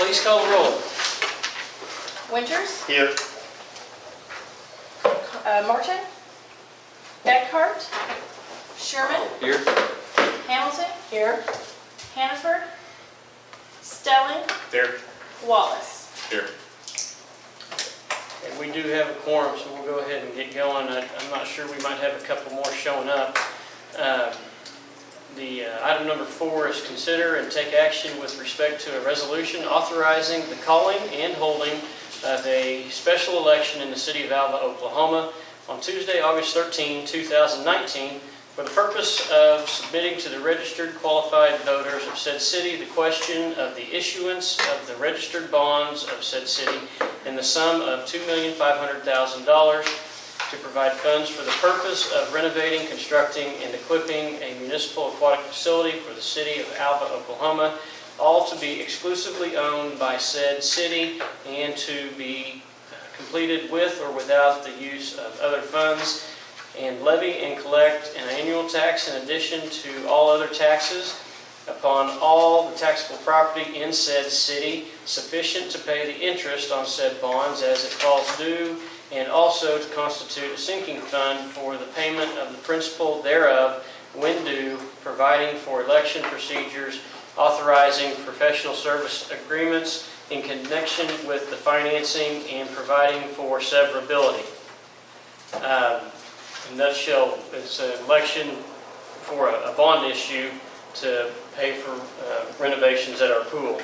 please call the roll. Winters, Here. Martin, Eckhart, Sherman, Here. Hamilton, here, Hannaford, Stelling, There. Wallace. Here. And we do have a quorum, so we'll go ahead and get going. I'm not sure, we might have a couple more showing up. Item number 4 is consider and take action with respect to a resolution authorizing the calling and holding of a special election in the city of Alva, Oklahoma on Tuesday, August 13, 2019, for the purpose of submitting to the registered qualified voters of said city the question of the issuance of the registered bonds of said city in the sum of $2,500,000 to provide funds for the purpose of renovating, constructing, and equipping a municipal aquatic facility for the city of Alva, Oklahoma, all to be exclusively owned by said city and to be completed with or without the use of other funds, and levy and collect an annual tax in addition to all other taxes upon all the taxable property in said city sufficient to pay the interest on said bonds as it falls due, and also to constitute a sinking fund for the payment of the principal thereof when due, providing for election procedures, authorizing professional service agreements in connection with the financing, and providing for severability. In a nutshell, it's an election for a bond issue to pay for renovations at our pool.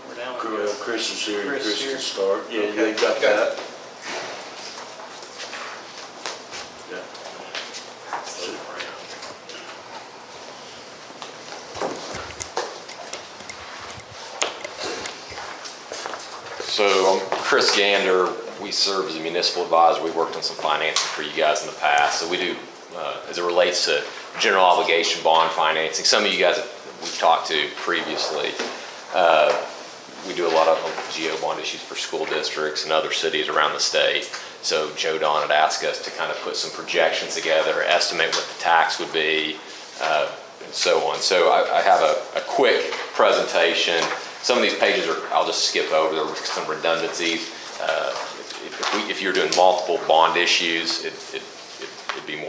We're down Well, Chris is here. Chris Chris here. can start. Yeah, Okay. you got that? Yeah. So I'm Chris Gander. We serve as a municipal advisor. We worked on some financing for you guys in the past. So we do, as it relates to general obligation bond financing. Some of you guys that we've talked to previously, we do a lot of GO bond issues for school districts and other cities around the state. So Joe Don had asked us to kind of put some projections together, estimate what the tax would be, and so on. So I have a quick presentation. Some of these pages I'll just skip over. There were some redundancies. If you're doing multiple bond issues, it'd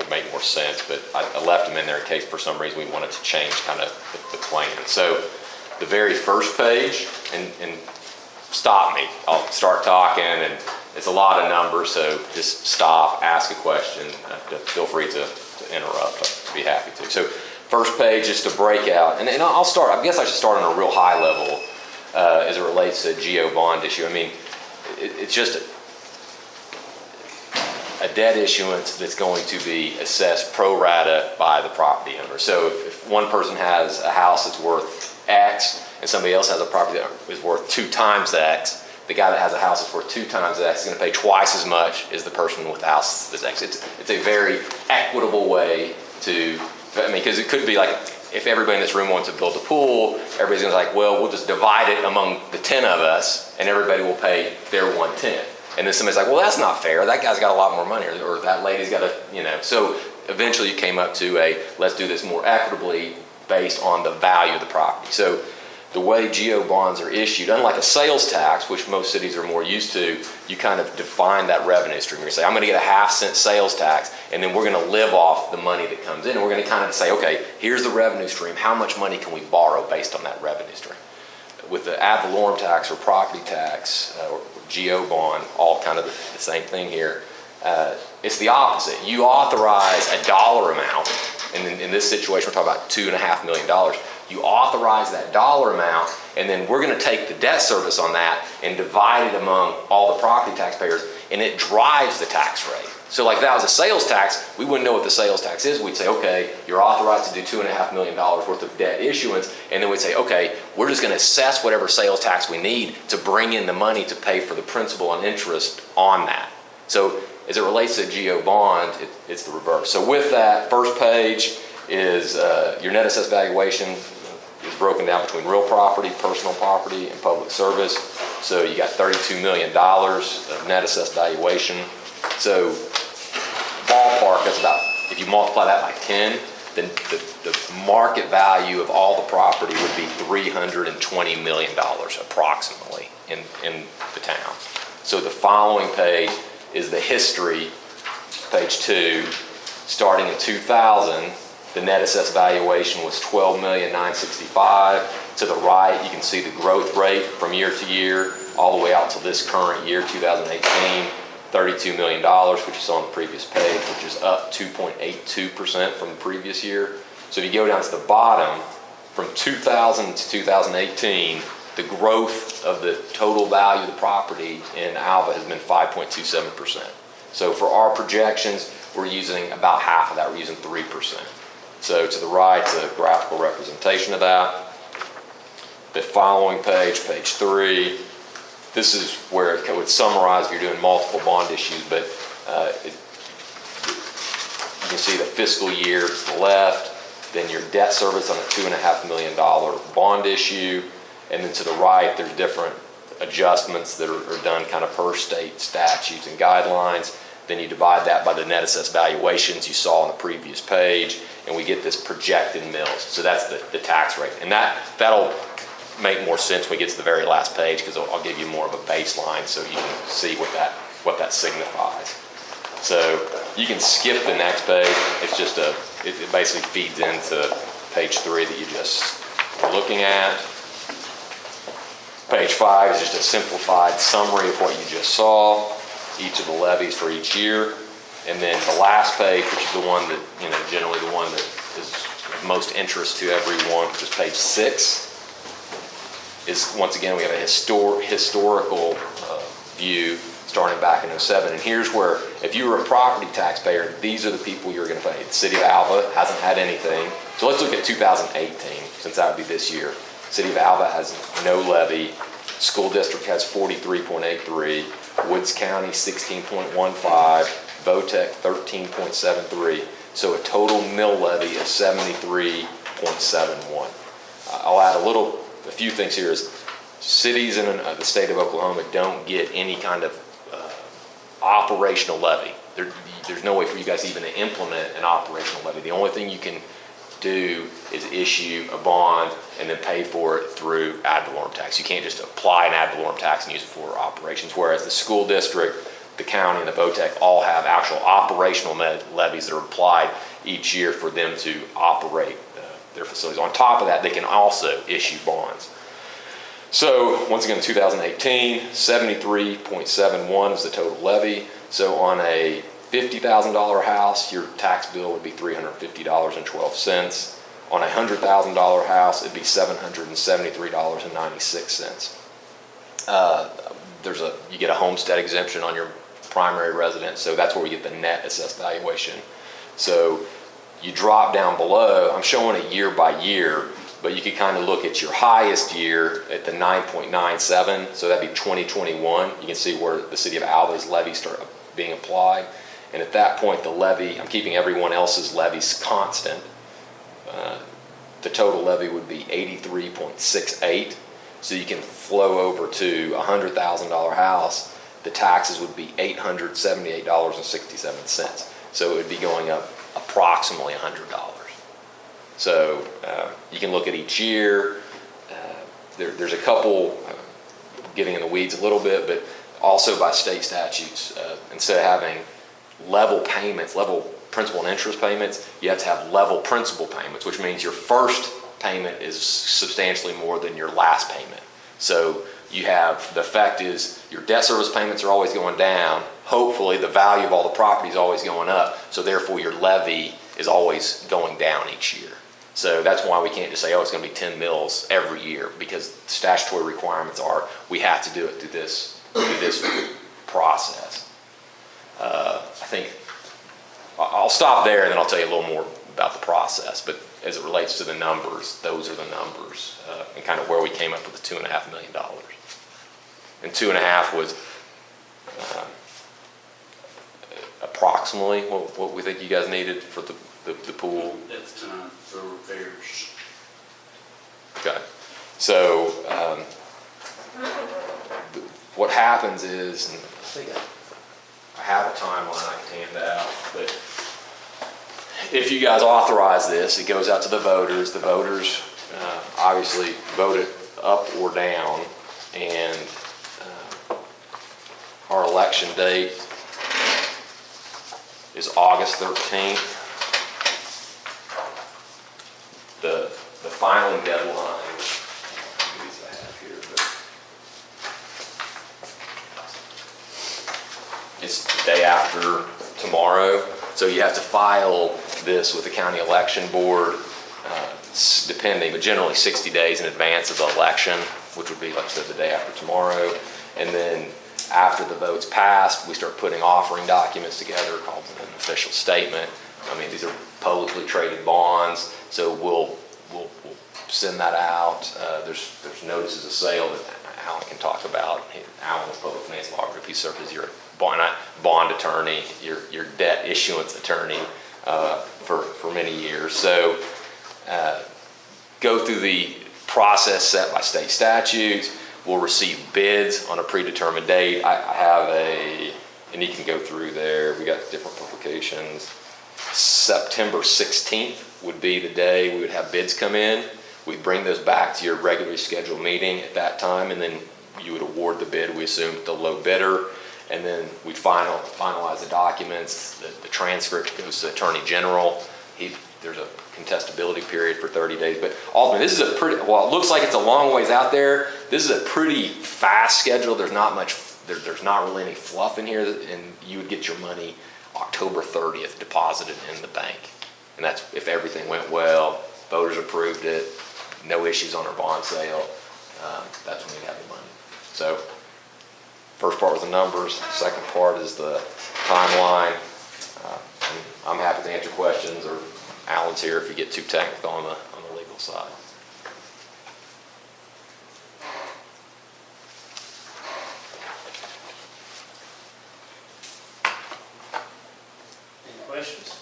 make more sense. But I left them in there in case for some reason we wanted to change kind of the plan. So the very first page, and stop me. I'll start talking, and it's a lot of numbers. So just stop, ask a question. Feel free to interrupt. I'd be happy to. So first page is to break out, and I'll start. I guess I should start on a real high level. As it relates to GO bond issue. I mean, it's just a debt issuance that's going to be assessed pro rata by the property owner. So if one person has a house that's worth X and somebody else has a property that is worth 2 times X, the guy that has a house that's worth 2 times X is going to pay twice as much as the person with the house that's X. It's a very equitable way to, because it could be like, if everybody in this room wants to build a pool, everybody's going to be like, well, we'll just divide it among the 10 of us, and everybody will pay their 1/10. And then somebody's like, well, that's not fair. That guy's got a lot more money, or that lady's got a, So eventually you came up to let's do this more equitably based on the value of the property. So the way GO bonds are issued, unlike a sales tax, which most cities are more used to, you kind of define that revenue stream. You say, I'm going to get a 1/2-cent sales tax, and then we're going to live off the money that comes in. And we're going to kind of say, okay, here's the revenue stream. How much money can we borrow based on that revenue stream? With the ad valorem tax or property tax or GO bond, all kind of the same thing here. It's the opposite. You authorize a dollar amount, and in this situation, we're talking about $2.5 million. You authorize that dollar amount, and then we're going to take the debt service on that and divide it among all the property taxpayers, and it drives the tax rate. So like if that was a sales tax, we wouldn't know what the sales tax is. We'd say, okay, you're authorized to do $2.5 million worth of debt issuance, and then we'd say, okay, we're just going to assess whatever sales tax we need to bring in the money to pay for the principal and interest on that. So as it relates to GO bond, it's the reverse. So with that, first page is your net assessed valuation is broken down between real property, personal property, and public service. So you got $32 million of net assessed valuation. So ballpark, that's about, if you multiply that by 10, then the market value of all the property would be $320 million approximately in the town. So the following page is the history, page 2. Starting in 2000, the net assessed valuation was $12,965,000. To the right, you can see the growth rate from year to year, all the way out to this current year, 2018, $32 million, which you saw on the previous page, which is up 2.82% from the previous year. So if you go down to the bottom, from 2000 to 2018, the growth of the total value of the property in Alva has been 5.27%. So for our projections, we're using about half of that. We're using 3%. So to the right is a graphical representation of that. The following page, page 3, this is where it would summarize if you're doing multiple bond issues, but you can see the fiscal year to the left, then your debt service on a $2.5 million bond issue, and then to the right, there's different adjustments that are done kind of per state statutes and guidelines. Then you divide that by the net assessed valuations you saw on the previous page, and we get this projected mills. So that's the tax rate. And that'll make more sense when we get to the very last page, because I'll give you more of a baseline so you can see what that signifies. So you can skip the next page. It's just it basically feeds into page 3 that you just were looking at. Page 5 is just a simplified summary of what you just saw, each of the levies for each year. And then the last page, which is the one that, generally the one that is of most interest to everyone, which is page 6, is once again, we have a historical view starting back in 2007. And here's where, if you were a property taxpayer, these are the people you're going to pay. The city of Alva hasn't had anything. So let's look at 2018, since that would be this year. City of Alva has no levy. School district has 43.83. Woods County 16.15. Votech 13.73. So a total mill levy of 73.71. I'll add a few things here. Is cities in the state of Oklahoma don't get any kind of operational levy. There's no way for you guys even to implement an operational levy. The only thing you can do is issue a bond and then pay for it through ad valorem tax. You can't just apply an ad valorem tax and use it for operations, whereas the school district, the county, and the VOTEC all have actual operational levies that are applied each year for them to operate their facilities. On top of that, they can also issue bonds. So once again, 2018, 73.71 is the total levy. So on a $50,000 house, your tax bill would be $350.12. On a $100,000 house, it'd be $773.96. You get a homestead exemption on your primary residence, so that's where we get the net assessed valuation. So you drop down below. I'm showing it year by year, but you could kind of look at your highest year at the 9.97, so that'd be 2021. You can see where the city of Alva's levies start being applied. And at that point, the levy, I'm keeping everyone else's levies constant. The total levy would be 83.68. So you can flow over to a $100,000 house, the taxes would be $878.67. So it would be going up approximately $100. So you can look at each year. There's a couple, getting in the weeds a little bit, but also by state statutes, instead of having level payments, level principal and interest payments, you have to have level principal payments, which means your first payment is substantially more than your last payment. So you have, the effect is your debt service payments are always going down. Hopefully the value of all the property is always going up. So therefore your levy is always going down each year. So that's why we can't just say, oh, it's going to be 10 mills every year, because statutory requirements are we have to do it through this process. I think I'll stop there and then I'll tell you a little more about the process. But as it relates to the numbers, those are the numbers and kind of where we came up with the $2.5 million. And 2.5 was approximately what we think you guys needed for the pool. At the time, for repairs. Okay. So what happens is, and I think I have a timeline I can hand out, but if you guys authorize this, it goes out to the voters. The voters obviously vote it up or down, and our election date is August 13th. The filing deadline, these I have here, but it's the day after tomorrow. So you have to file this with the county election board, depending, but generally 60 days in advance of the election, which would be, like I said, the day after tomorrow. And then after the vote's passed, we start putting offering documents together called an official statement. I mean, these are publicly traded bonds, so we'll send that out. There's notices of sale that Alan can talk about. Alan is public finance law group. He served as your bond attorney, your debt issuance attorney for many years. So go through the process set by state statutes. We'll receive bids on a predetermined date. I have and you can go through there. We got different publications. September 16th would be the day we would have bids come in. We'd bring those back to your regularly scheduled meeting at that time, and then you would award the bid, we assume, to the low bidder, and then we'd finalize the documents. The transcript goes to the Attorney General. There's a contestability period for 30 days, but ultimately, this is a pretty, while it looks like it's a long ways out there, this is a pretty fast schedule. There's not really any fluff in here, and you would get your money October 30th deposited in the bank. And that's if everything went well, voters approved it, no issues on our bond sale, that's when we have the money. So first part was the numbers, second part is the timeline. I'm happy to answer questions, or Alan's here if you get too technical on the legal side. Any questions?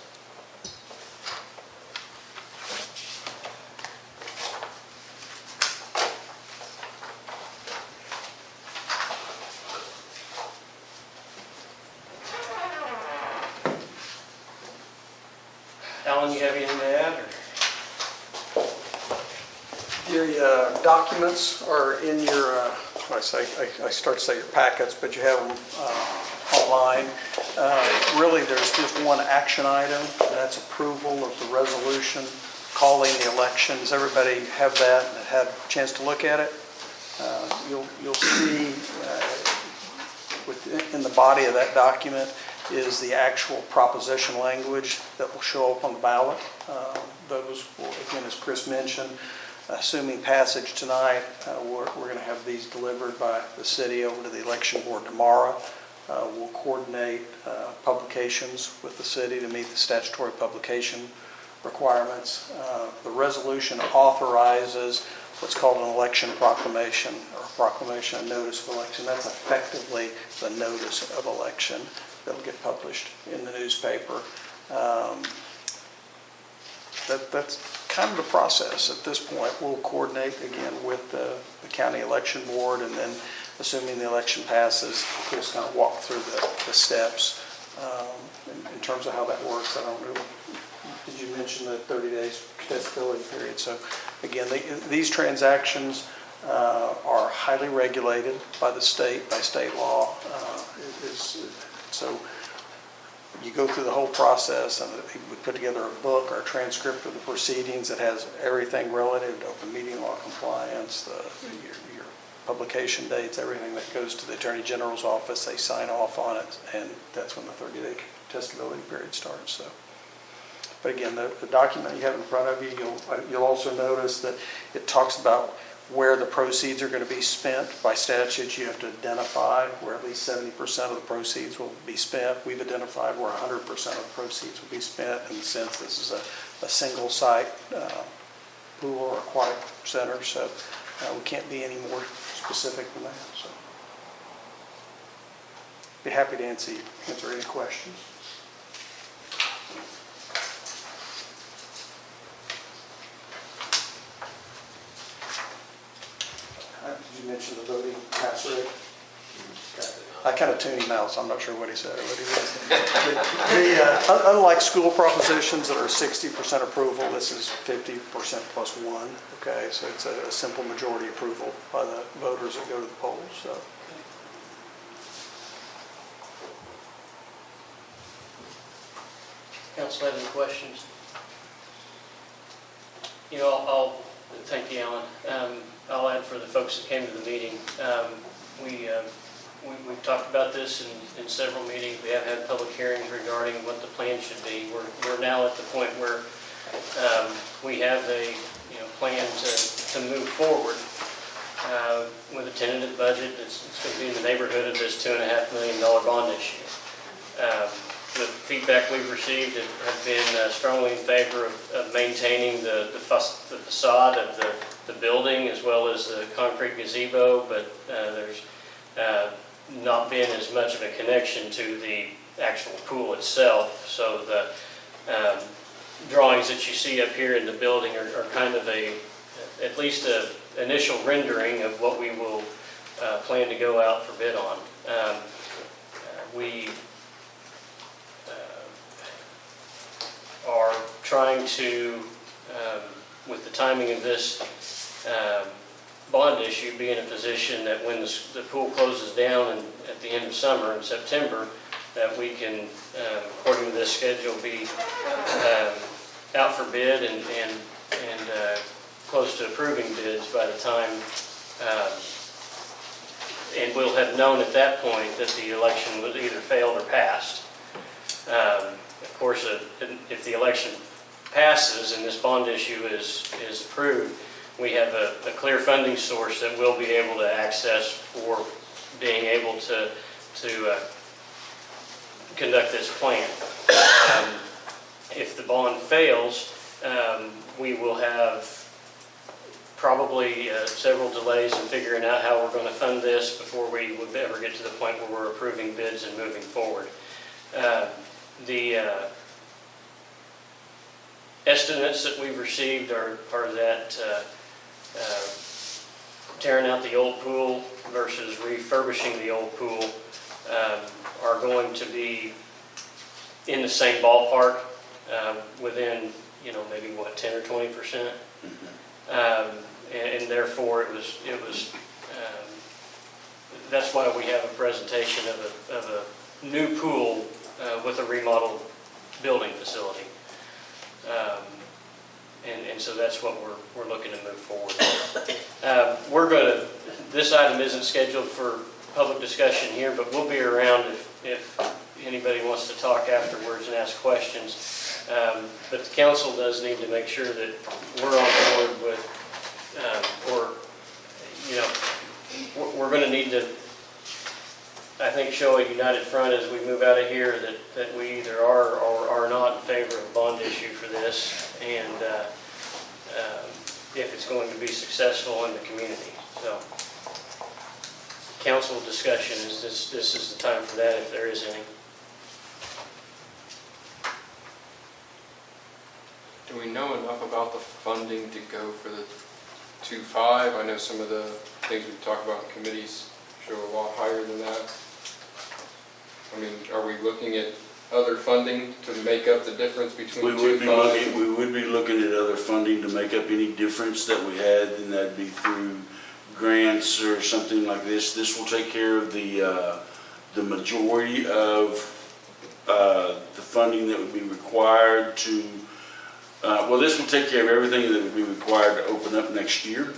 Alan, you have anything to add? The documents are in your, I start to say your packets, but you have them online. Really, there's just one action item, and that's approval of the resolution calling the elections. Everybody have that and had a chance to look at it. You'll see in the body of that document is the actual proposition language that will show up on the ballot. Those will, again, as Chris mentioned, assuming passage tonight, we're going to have these delivered by the city over to the election board tomorrow. We'll coordinate publications with the city to meet the statutory publication requirements. The resolution authorizes what's called an election proclamation, or a proclamation, a notice of election. That's effectively the notice of election that'll get published in the newspaper. That's kind of the process at this point. We'll coordinate again with the county election board, and then assuming the election passes, we'll just kind of walk through the steps in terms of how that works. I don't know, did you mention the 30 days contestability period? So again, these transactions are highly regulated by the state, by state law. So you go through the whole process, and we put together a book or a transcript of the proceedings that has everything relative to open meeting law compliance, your publication dates, everything that goes to the Attorney General's office. They sign off on it, and that's when the 30-day contestability period starts. So, but again, the document you have in front of you, you'll also notice that it talks about where the proceeds are going to be spent. By statute, you have to identify where at least 70% of the proceeds will be spent. We've identified where 100% of the proceeds will be spent, and since this is a single site pool or aquatic center, so we can't be any more specific than that. So, be happy to answer any questions. Did you mention the voting pass rate? I kind of tuned him out, so I'm not sure what he said. Unlike school propositions that are 60% approval, this is 50% plus one. Okay, so it's a simple majority approval by the voters that go to the polls. So. Council have any questions? You know, I'll thank you, Alan. I'll add for the folks that came to the meeting. We've talked about this in several meetings. We have had public hearings regarding what the plan should be. We're now at the point where we have a plan to move forward with a tentative budget. It's going to be in the neighborhood of this $2.5 million bond issue. The feedback we've received have been strongly in favor of maintaining the facade of the building as well as the concrete gazebo, but there's not been as much of a connection to the actual pool itself. So the drawings that you see up here in the building are kind of at least an initial rendering of what we will plan to go out for bid on. We are trying to, with the timing of this bond issue, be in a position that when the pool closes down at the end of summer in September, that we can, according to this schedule, be out for bid and close to approving bids by the time, and we'll have known at that point that the election was either failed or passed. Of course, if the election passes and this bond issue is approved, we have a clear funding source that we'll be able to access for being able to conduct this plan. If the bond fails, we will have probably several delays in figuring out how we're going to fund this before we would ever get to the point where we're approving bids and moving forward. The estimates that we've received are that tearing out the old pool versus refurbishing the old pool are going to be in the same ballpark, within maybe 10 or 20%, and therefore it was that's why we have a presentation of a new pool with a remodeled building facility. And so that's what we're looking to move forward. This item isn't scheduled for public discussion here, but we'll be around if anybody wants to talk afterwards and ask questions. But the council does need to make sure that we're on board with, we're going to need to, I think, show a united front as we move out of here that we either are or are not in favor of a bond issue for this, and if it's going to be successful in the community. So, council discussion this is the time for that if there is any. Do we know enough about the funding to go for the 2.5? I know some of the things we've talked about in committees show a lot higher than that. I mean, are we looking at other funding to make up the difference between 2.5? We would be looking at other funding to make up any difference that we had, and that'd be through grants or something like this. This will take care of the majority of the funding that would be required to. This will take care of everything that would be required to open up next year.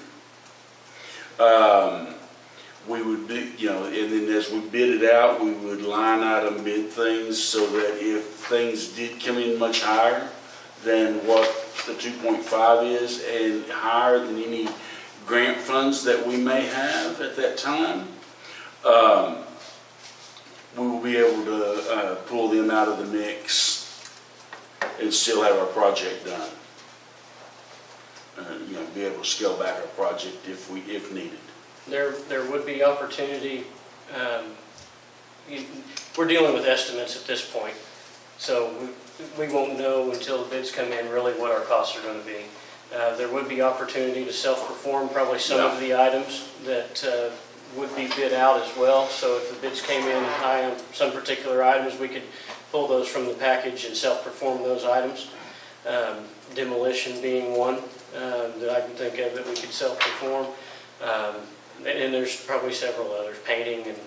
We would be, and then as we bid it out, we would line item bid things so that if things did come in much higher than what the 2.5 is and higher than any grant funds that we may have at that time, we will be able to pull them out of the mix and still have our project done. Be able to scale back our project if needed. There would be opportunity. We're dealing with estimates at this point, so we won't know until the bids come in really what our costs are going to be. There would be opportunity to self-perform probably some of the items that would be bid out as well. So if the bids came in high on some particular items, we could pull those from the package and self-perform those items. Demolition being one that I can think of that we could self-perform. And there's probably several others, painting and,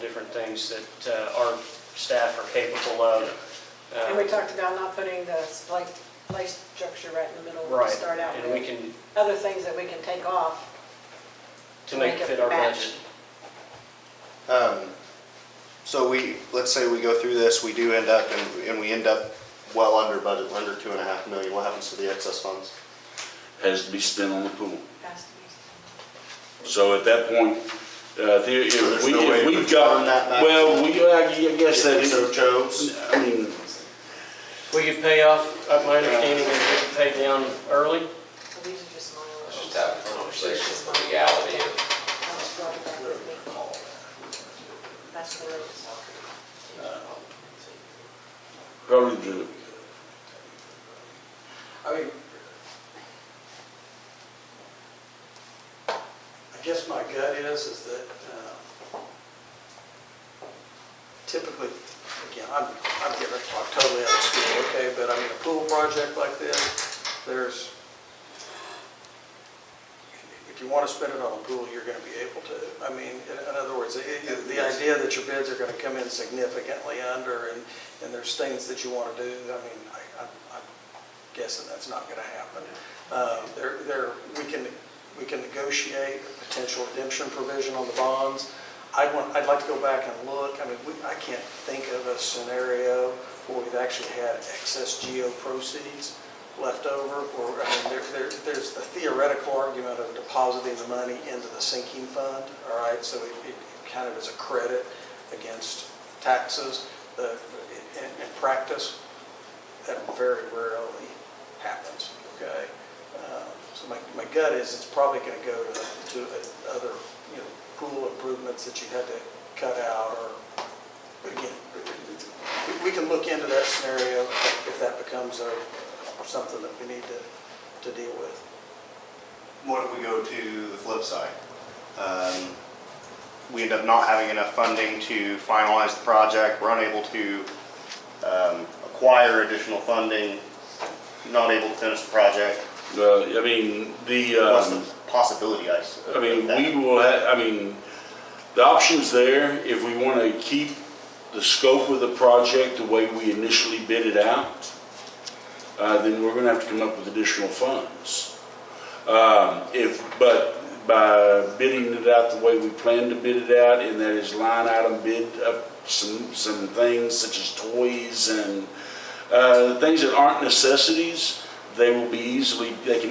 different things that our staff are capable of. And we talked about not putting the play structure right in the middle Right, to start out and we with. can, Other things that we can take off. to make it fit our match. budget. So let's say we go through this, we do end up, and we end up well under budget, under 2.5 million. What happens to the excess funds? Has to be spent on the pool. Has to be. So at that point, there's no way if to we've return got, that back? well, I guess that If we so is, chose? I mean, We could pay off, my understanding is we could pay down early. So these are just my. Let's just have a conversation with legality of I just brought it back with me. That's the latest. probably the, I mean, I guess my gut is that typically, again, I'm getting ready to talk totally out of school, okay, but I mean, a pool project like this, if you want to spend it on a pool, you're going to be able to. I mean, in other words, the idea that your bids are going to come in significantly under, and there's things that you want to do, I mean, I'm guessing that's not going to happen. We can negotiate a potential redemption provision on the bonds. I'd like to go back and look. I mean, I can't think of a scenario where we've actually had excess GO proceeds left over. Or I mean, there's the theoretical argument of depositing the money into the sinking fund. All right, so it kind of is a credit against taxes. In practice, that very rarely happens. Okay. So my gut is it's probably going to go to other, pool improvements that you had to cut out, or again, we can look into that scenario if that becomes something that we need to deal with. What if we go to the flip side? We end up not having enough funding to finalize the project. We're unable to acquire additional funding, not able to finish the project. I mean, What's the possibility, I mean, the option's there. If we want to keep the scope of the project the way we initially bid it out, then we're going to have to come up with additional funds. But by bidding it out the way we plan to bid it out, and that is line item bid up some things such as toys and things that aren't necessities, they can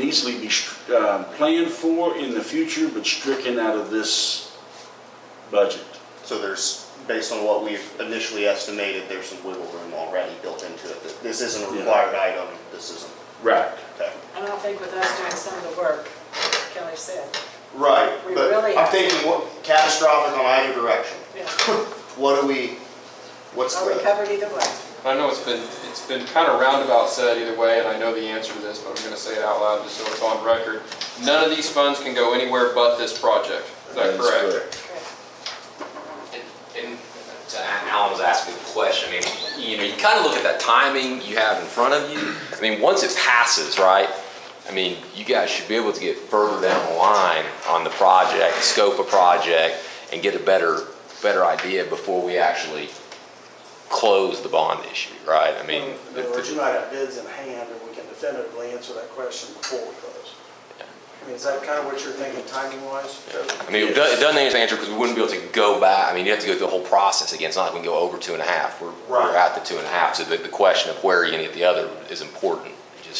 easily be planned for in the future, but stricken out of this budget. So there's, based on what we've initially estimated, there's some wiggle room already built into it. This isn't a required item, this isn't. Right. Okay. And I think with us doing some of the work, Kelly said. Right, We but really I'm have- thinking what catastrophic on either direction. Yeah. What's Are we the, covered either way? I know it's been kind of roundabout said either way, and I know the answer to this, but I'm going to say it out loud just so it's on record. None of these funds can go anywhere but this project. Is that correct? And Alan was asking the question, I mean, you kind of look at that timing you have in front of you. I mean, once it passes, right, I mean, you guys should be able to get further down the line on the project, the scope of project, and get a better idea before we actually close the bond issue, right? I mean, In other words, you might have bids in hand, and we can definitively answer that question before we close. I mean, is that kind of what you're thinking timing-wise? I mean, it doesn't answer because we wouldn't be able to go back. I mean, you have to go through the whole process again. It's not like we can go over 2.5. We're at the 2.5. So the question of where you're going to get the other is important.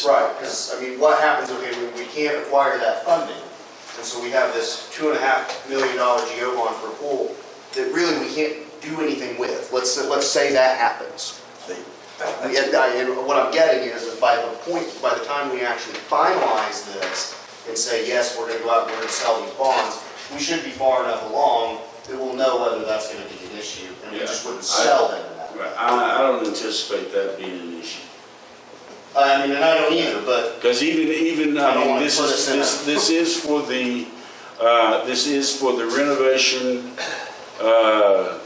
right, because, I mean, what happens if we can't acquire that funding? And so we have this $2.5 million GO bond for a pool that really we can't do anything with. Let's say that happens. And what I'm getting is that by the time we actually finalize this and say, yes, we're going to go out and we're going to sell these bonds, we should be far enough along that we'll know whether that's going to be an issue, and we just wouldn't sell them in that way. I don't anticipate that being an issue. I mean, and I don't either, but Because even I don't wanna this put us in is for the This is for the renovation, for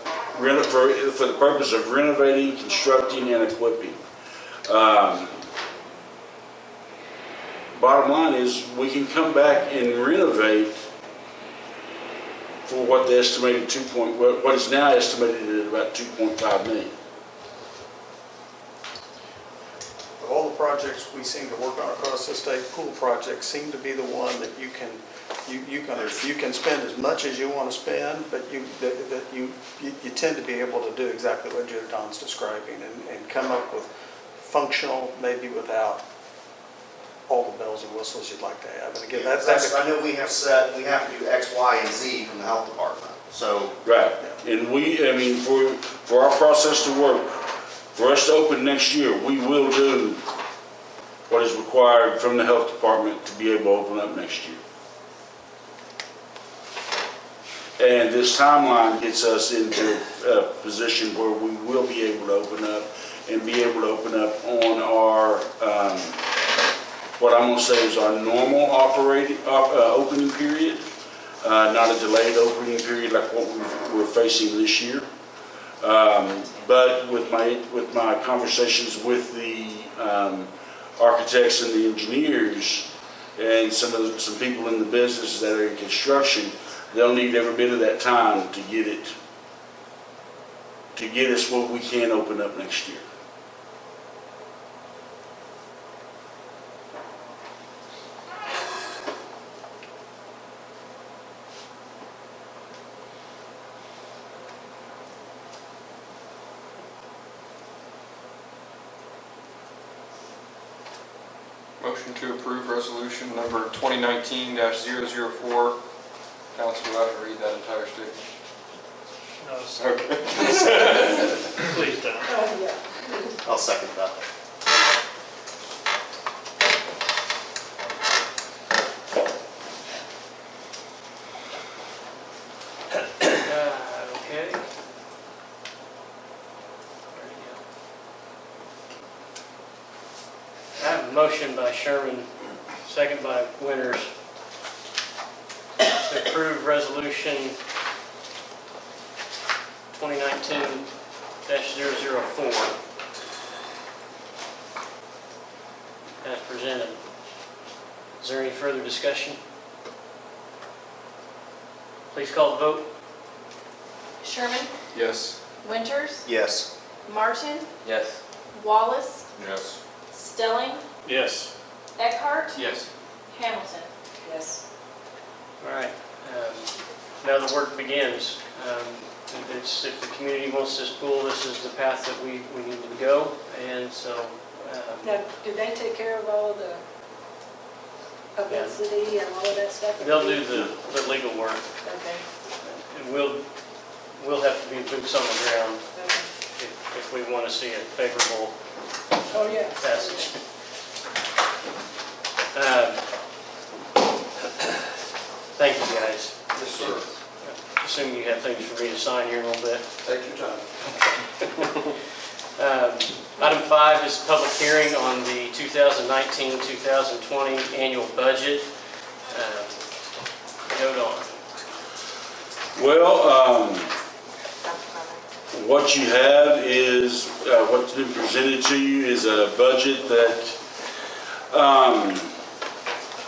the purpose of renovating, constructing, and equipping. Bottom line is, we can come back and renovate for what the estimated what is now estimated at about 2.5 million. Of all the projects we seem to work on across the state, pool projects seem to be the one that you can spend as much as you want to spend, but you tend to be able to do exactly what Don's describing and come up with functional, maybe without all the bells and whistles you'd like to have. And again, I know we have to do X, Y, and Z from the health department, so. Right, and for our process to work, for us to open next year, we will do what is required from the health department to be able to open up next year. And this timeline gets us into a position where we will be able to open up and be able to open up on our, what I'm going to say is our normal opening period, not a delayed opening period like what we're facing this year. But with my conversations with the architects and the engineers and some people in the business that are in construction, they'll need every bit of that time to get us what we can open up next year. Motion to approve resolution number 2019-004. Council, will have to read that entire statement. No, Okay. please don't. Yeah. I'll second that. Okay. I have a motion by Sherman, second by Winters, to approve resolution 2019-004 as presented. Is there any further discussion? Please call the vote. Sherman, Yes. Winters, Yes. Martin, Yes. Wallace, Yes. Stelling, Yes. Eckhart, Yes. Hamilton. Yes. All right. Now the work begins. If the community wants this pool, this is the path that we need to go. And so, Now, do they take care of all of the publicity and all of that stuff? they'll do the legal work. Okay. And we'll have to be boots on the ground Okay. if we want to see a favorable Oh, yeah. passage. Thank you, guys. Yes, sir. Assuming you have things for me to sign here in a little bit. Take your time. Item 5 is a public hearing on the 2019-2020 annual budget. Note on. Well, what you have is, what's been presented to you is a budget that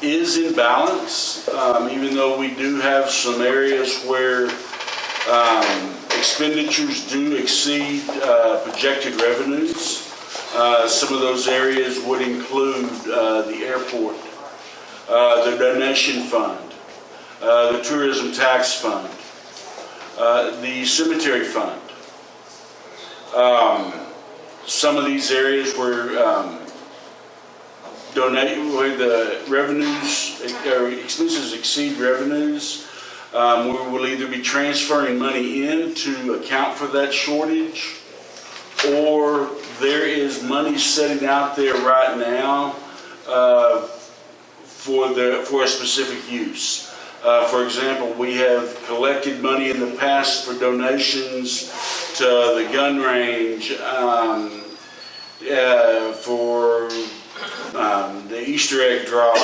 is in balance, even though we do have some areas where expenditures do exceed projected revenues. Some of those areas would include the airport, the donation fund, the tourism tax fund, the cemetery fund. Some of these areas where the revenues or expenses exceed revenues, we will either be transferring money in to account for that shortage, or there is money sitting out there right now for a specific use. For example, we have collected money in the past for donations to the gun range, for the Easter egg drop,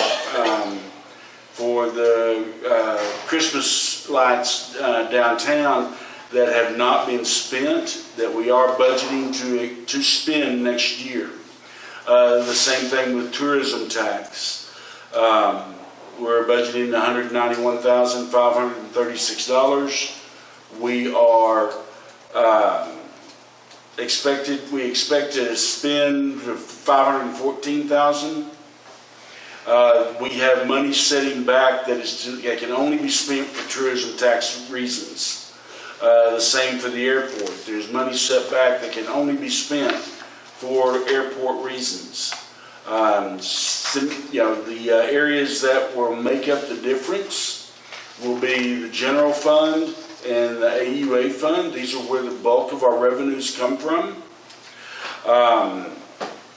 for the Christmas lights downtown that have not been spent, that we are budgeting to spend next year. The same thing with tourism tax. We're budgeting $191,536. We expect to spend $514,000. We have money sitting back that can only be spent for tourism tax reasons. The same for the airport. There's money set back that can only be spent for airport reasons. The areas that will make up the difference will be the general fund and the AUA fund. These are where the bulk of our revenues come from.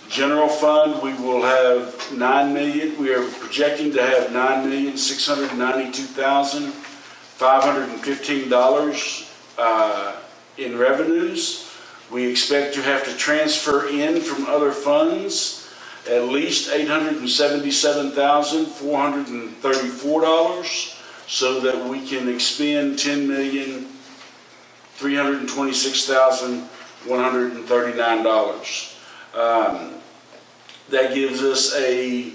General fund, we will have $9 million. We are projecting to have $9,692,515 in revenues. We expect to have to transfer in from other funds at least $877,434 so that we can expend $10,326,139. That gives us a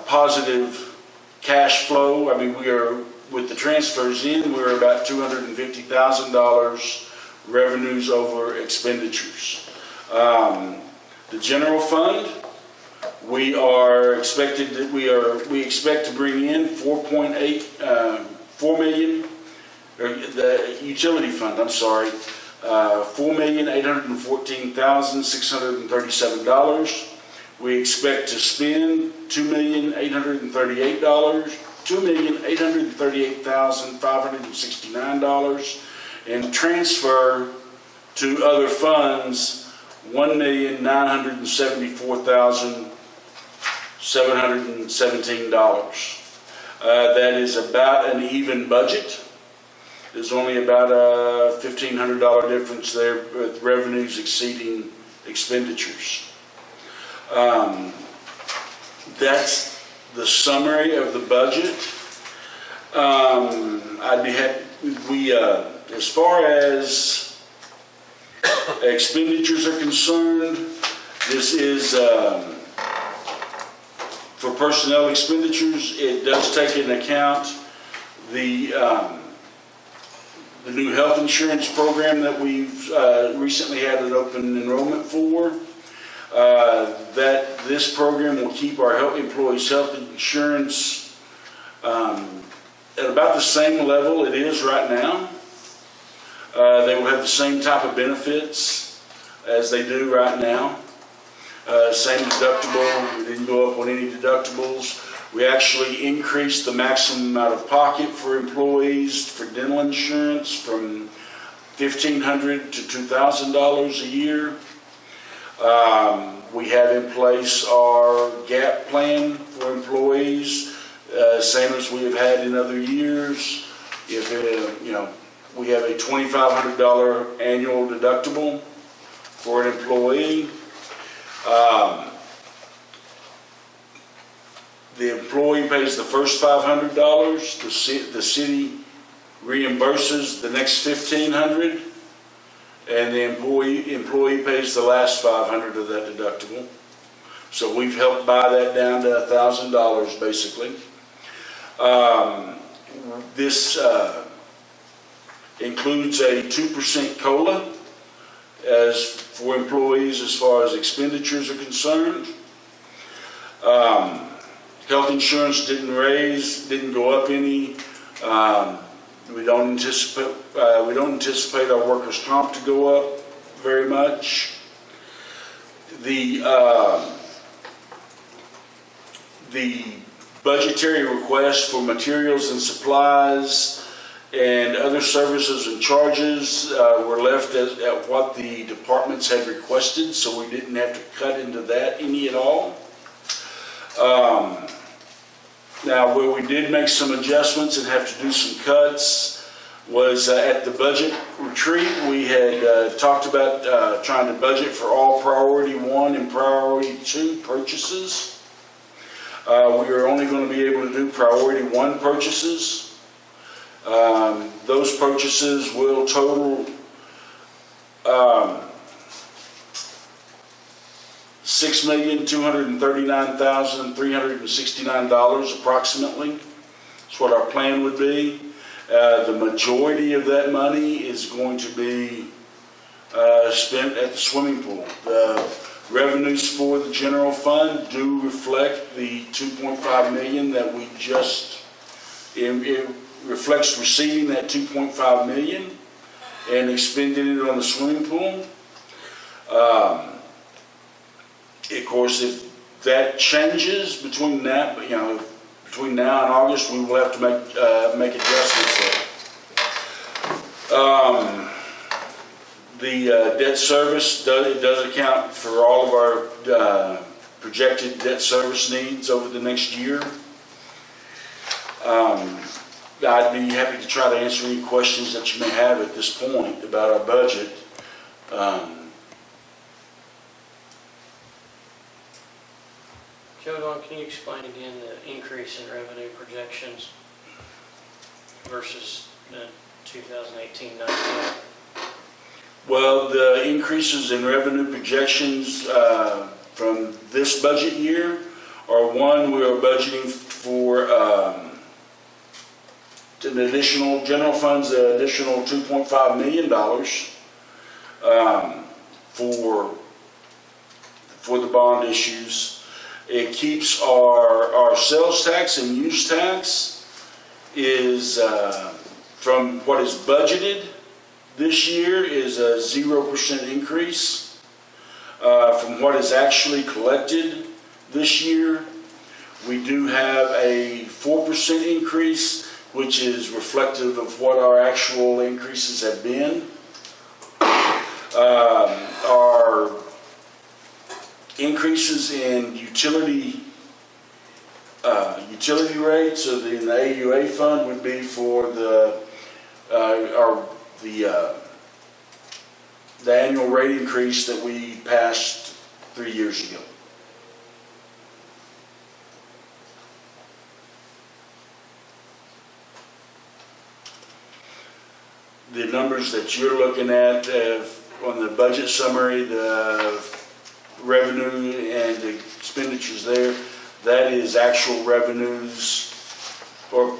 positive cash flow. I mean, we are, with the transfers in, we're about $250,000 revenues over expenditures. The general fund, we expect to bring in 4 million, or the utility fund, I'm sorry, $4,814,637. We expect to spend $2,838,569, and transfer to other funds $1,974,717. That is about an even budget. There's only about a $1,500 difference there with revenues exceeding expenditures. That's the summary of the budget. As far as expenditures are concerned, this is for personnel expenditures. It does take into account the new health insurance program that we've recently had an open enrollment for. That this program will keep our employees' health insurance at about the same level it is right now. They will have the same type of benefits as they do right now. Same deductible. We didn't go up on any deductibles. We actually increased the maximum out of pocket for employees for dental insurance from $1,500 to $2,000 a year. We have in place our GAP plan for employees, same as we have had in other years. If we have a $2,500 annual deductible for an employee. The employee pays the first $500. The city reimburses the next $1,500. And the employee pays the last $500 of that deductible. So we've helped buy that down to $1,000 basically. This includes a 2% COLA as for employees as far as expenditures are concerned. Health insurance didn't go up any. We don't anticipate our workers' comp to go up very much. The budgetary requests for materials and supplies and other services and charges were left at what the departments had requested, so we didn't have to cut into that any at all. Now, where we did make some adjustments and have to do some cuts was at the budget retreat. We had talked about trying to budget for all priority 1 and priority 2 purchases. We are only going to be able to do priority one purchases. Those purchases will total $6,239,369 approximately. That's what our plan would be. The majority of that money is going to be spent at the swimming pool. The revenues for the general fund do reflect the $2.5 million that we just, it reflects receiving that $2.5 million and expending it on the swimming pool. Of course, if that changes between now, between now and August, we will have to make adjustments there. The debt service does account for all of our projected debt service needs over the next year. I'd be happy to try to answer any questions that you may have at this point about our budget. Joe, Don, can you explain again the increase in revenue projections versus the 2018-19? Well, the increases in revenue projections from this budget year are, one, we are budgeting for an additional, general funds, an additional $2.5 million for the bond issues. It keeps our sales tax and use tax is from what is budgeted this year is a 0% increase. From what is actually collected this year, we do have a 4% increase, which is reflective of what our actual increases have been. Our increases in utility rates, so the AUA fund would be for the annual rate increase that we passed 3 years ago. The numbers that you're looking at on the budget summary, the revenue and the expenditures there, that is actual revenues or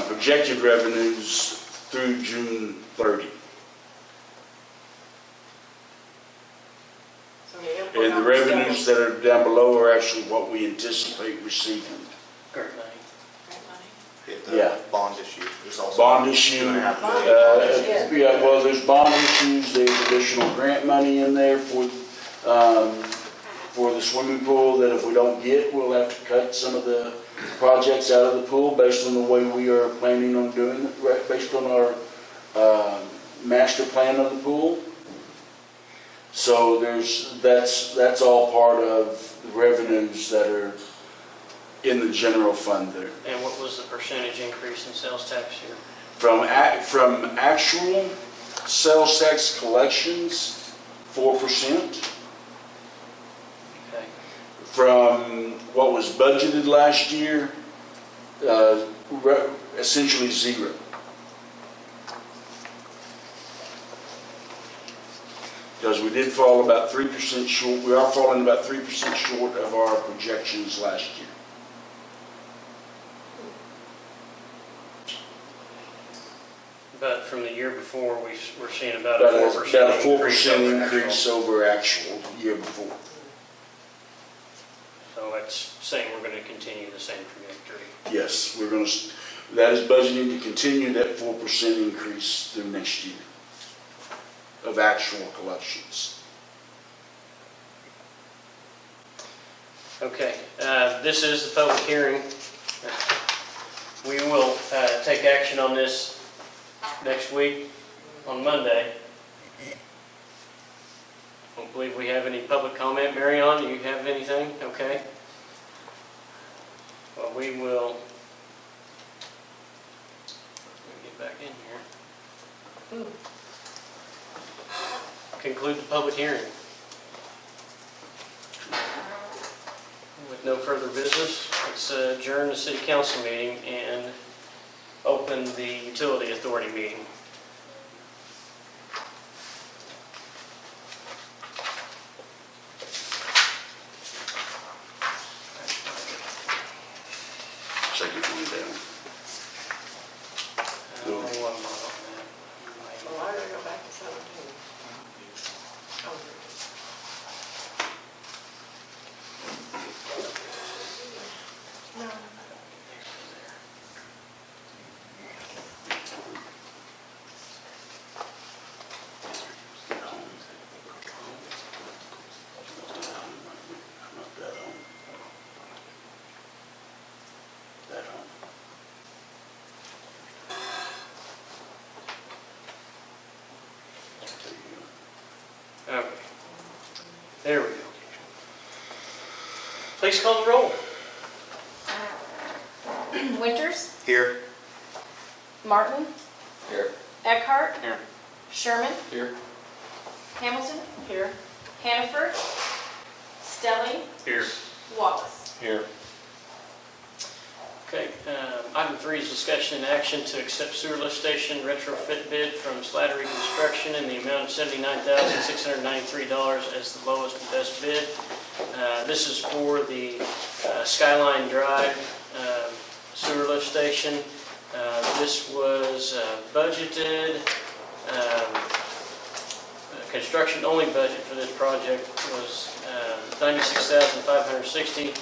projected revenues through June 30. And the revenues that are down below are actually what we anticipate receiving. Great money. Yeah. Bond issue. There's also Bond issue, well, there's bond issues, there's additional grant money in there for the swimming pool that if we don't get, we'll have to cut some of the projects out of the pool based on the way we are planning on doing it, based on our master plan of the pool. So that's all part of the revenues that are in the general fund there. And what was the percentage increase in sales tax here? From actual sales tax collections, 4%. Okay. From what was budgeted last year, essentially zero. Because we did fall about 3% short. We are falling about 3% short of our projections last year. But from the year before, we're seeing about About a a 4% increase actual. over actual the year before. So that's saying we're going to continue the same trajectory. Yes, that is budgeting to continue that 4% increase through next year of actual collections. Okay, this is the public hearing. We will take action on this next week on Monday. I don't believe we have any public comment. Marion, do you have anything? Okay. Well, we will let me get back in here. Conclude the public hearing. With With no further business, let's adjourn the city council meeting and open the utility authority meeting. Second one down. One more on that. Well, I gotta go back to 17. Oh, no. Okay. There we go. Please call the roll. Winters, Here. Martin, Here. Eckhart. Here. Sherman, Here. Hamilton, Here. Hannaford, Stelling, Here. Wallace. Here. Okay, item 3 is discussion and action to accept sewer lift station retrofit bid from Slattery Construction in the amount of $79,693 as the lowest and best bid. This is for the Skyline Drive sewer lift station. This was budgeted, construction only budget for this project was $96,560.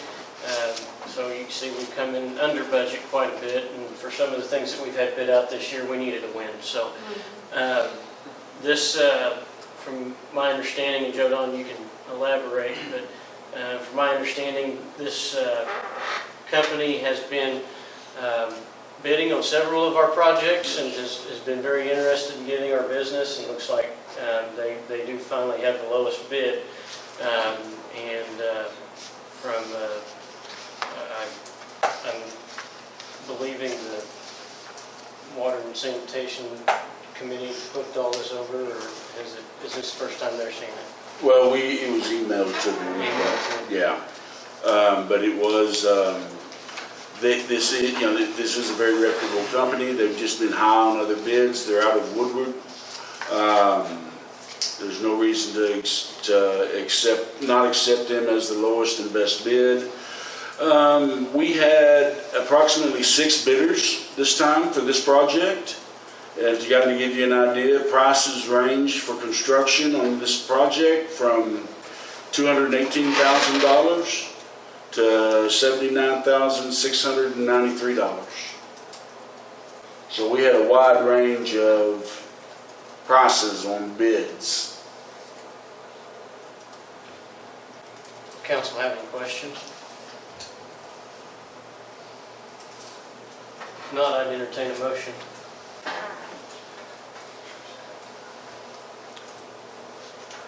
So you can see we've come in under budget quite a bit, and for some of the things that we've had bid out this year, we needed a win. So this, from my understanding, and Joe Don, you can elaborate, but from my understanding, this company has been bidding on several of our projects and has been very interested in getting our business, and looks like they do finally have the lowest bid. I'm believing the Water and Sanitation Committee looked all this over, or is this the first time they're seeing it? Well, it was emailed to me. Yeah. But it was, this is a very reputable company. They've just been high on other bids. They're out of Woodward. There's no reason to not accept them as the lowest and best bid. We had approximately 6 bidders this time for this project. And to give you an idea, prices range for construction on this project from $218,000 to $79,693. So we had a wide range of prices on bids. Council have any questions? If not, I'd entertain a motion.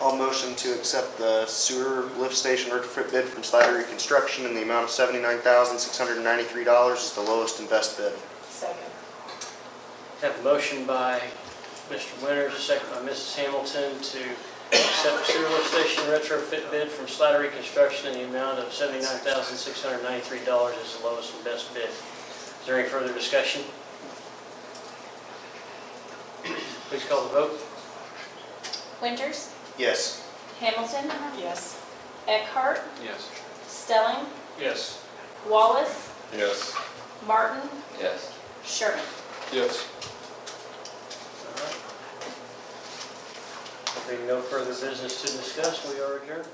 I'll motion to accept the sewer lift station retrofit bid from Slattery Construction in the amount of $79,693 as the lowest and best bid. Second. Have a motion by Mr. Winters, a second by Mrs. Hamilton to accept sewer lift station retrofit bid from Slattery Construction in the amount of $79,693 as the lowest and best bid. Is there any further discussion? Please call the vote. Winters, Yes. Hamilton, Yes. Eckhart, Yes. Stelling, Yes. Wallace, Yes. Martin, Yes. Sherman. Yes. All right. Being no further business to discuss, we are adjourned.